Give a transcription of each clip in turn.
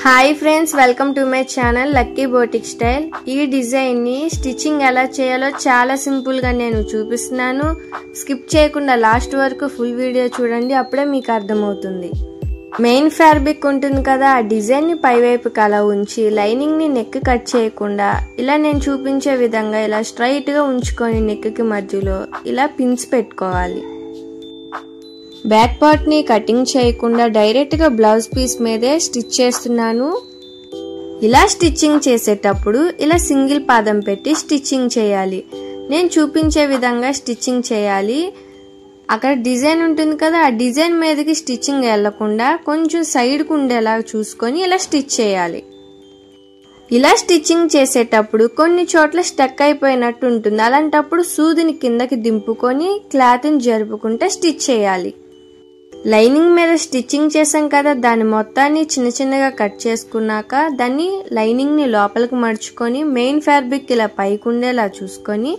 Hi friends, welcome to my channel lucky boutique style. ఈ design ని stitching ఎలా చేయాలో చాలా సింపుల్ గా నేను చూపిస్తున్నాను. స్కిప్ చేయకుండా లాస్ట్ వరకు ఫుల్ వీడియో చూడండి, అప్పుడే మీకు అర్థమవుతుంది. మెయిన్ ఫ్యాబ్రిక్ ఉంటుంది కదా, ఆ డిజైన్ ని పైవైపుకి అలా ఉంచి లైనింగ్ ని నెక్ కట్ చేయకుండా ఇలా నేను చూపించే విధంగా ఇలా స్ట్రైట్ గా ఉంచుకొని నెక్ కి మధ్యలో ఇలా పిన్స్ పెట్టుకోవాలి. బ్యాక్ పార్ట్ ని కటింగ్ చేయకుండా డైరెక్ట్ గా బ్లౌజ్ పీస్ మీదే స్టిచ్ చేస్తున్నాను. ఇలా స్టిచ్చింగ్ చేసేటప్పుడు ఇలా సింగిల్ పాదం పెట్టి స్టిచ్చింగ్ చేయాలి. నేను చూపించే విధంగా స్టిచ్చింగ్ చేయాలి. అక్కడ డిజైన్ ఉంటుంది కదా, ఆ డిజైన్ మీదకి స్టిచ్చింగ్ వెళ్లకుండా కొంచెం సైడ్ కు ఉండేలా చూసుకొని ఇలా స్టిచ్ చేయాలి. ఇలా స్టిచ్చింగ్ చేసేటప్పుడు కొన్ని చోట్ల స్టక్ అయిపోయినట్టు ఉంటుంది. అలాంటప్పుడు సూదిని కిందకి దింపుకొని క్లాత్ ని జరుపుకుంటే స్టిచ్ చేయాలి. లైనింగ్ మీద స్టిచ్చింగ్ చేసాం కదా, దాని మొత్తాన్ని చిన్న చిన్నగా కట్ చేసుకున్నాక దాన్ని లైనింగ్ ని లోపలికి మడుచుకొని మెయిన్ ఫ్యాబ్రిక్ ఇలా పైకి ఉండేలా చూసుకొని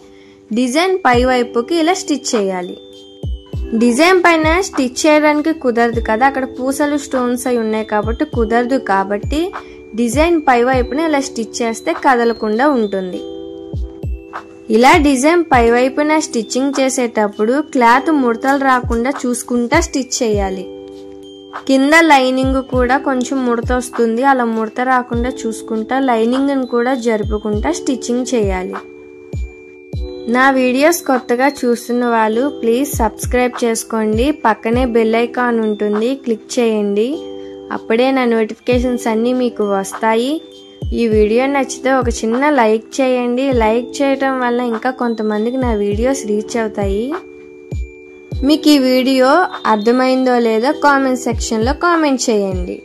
డిజైన్ పై వైపుకి ఇలా స్టిచ్ చేయాలి. డిజైన్ పైన స్టిచ్ చేయడానికి కుదరదు కదా, అక్కడ పూసలు స్టోన్స్ అయి ఉన్నాయి కాబట్టి కుదరదు. కాబట్టి డిజైన్ పై వైపున ఇలా స్టిచ్ చేస్తే కదలకుండా ఉంటుంది. ఇలా డిజైన్ పై వైపున స్టిచ్చింగ్ చేసేటప్పుడు క్లాత్ ముడతలు రాకుండా చూసుకుంటా స్టిచ్ చేయాలి. కింద లైనింగ్ కూడా కొంచెం ముడత వస్తుంది, అలా ముడత రాకుండా చూసుకుంటా లైనింగ్ ని కూడా జరుపుకుంటా స్టిచ్చింగ్ చేయాలి. నా వీడియోస్ కొత్తగా చూస్తున్న వాళ్ళు ప్లీజ్ సబ్స్క్రైబ్ చేసుకోండి. పక్కనే బెల్ ఐకాన్ ఉంటుంది, క్లిక్ చేయండి. అప్పుడే నా నోటిఫికేషన్స్ అన్నీ మీకు వస్తాయి. ఈ వీడియో నచ్చితే ఒక చిన్న లైక్ చేయండి. లైక్ చేయడం వల్ల ఇంకా కొంతమందికి నా వీడియోస్ రీచ్ అవుతాయి. మీకు ఈ వీడియో అర్థమైందో లేదో కామెంట్ సెక్షన్లో కామెంట్ చేయండి.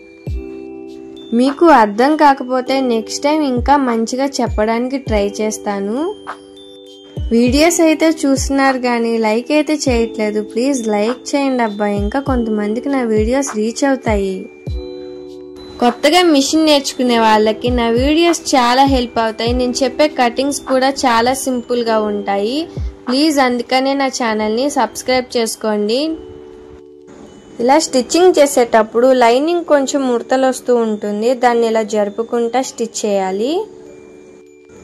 మీకు అర్థం కాకపోతే నెక్స్ట్ టైం ఇంకా మంచిగా చెప్పడానికి ట్రై చేస్తాను. వీడియోస్ అయితే చూస్తున్నారు కానీ లైక్ అయితే చేయట్లేదు. ప్లీజ్ లైక్ చేయండి అబ్బా, ఇంకా కొంతమందికి నా వీడియోస్ రీచ్ అవుతాయి. కొత్తగా మిషన్ నేర్చుకునే వాళ్ళకి నా వీడియోస్ చాలా హెల్ప్ అవుతాయి. నేను చెప్పే కటింగ్స్ కూడా చాలా సింపుల్ గా ఉంటాయి. ప్లీజ్ అందుకనే నా ఛానల్ని సబ్స్క్రైబ్ చేసుకోండి. ఇలా స్టిచ్చింగ్ చేసేటప్పుడు లైనింగ్ కొంచెం ముడతలు వస్తూ ఉంటుంది, దాన్ని ఇలా జరుపుకుంటా స్టిచ్ చేయాలి.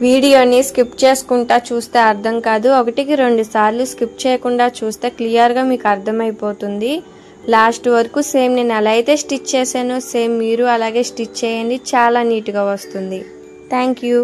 వీడియోని స్కిప్ చేసుకుంటా చూస్తే అర్థం కాదు, 1-2 సార్లు స్కిప్ చేయకుండా చూస్తే క్లియర్గా మీకు అర్థమైపోతుంది. లాస్ట్ వరకు సేమ్ నేను ఎలా అయితే స్టిచ్ చేశానో సేమ్ మీరు అలాగే స్టిచ్ చేయండి, చాలా నీట్గా వస్తుంది. Thank you.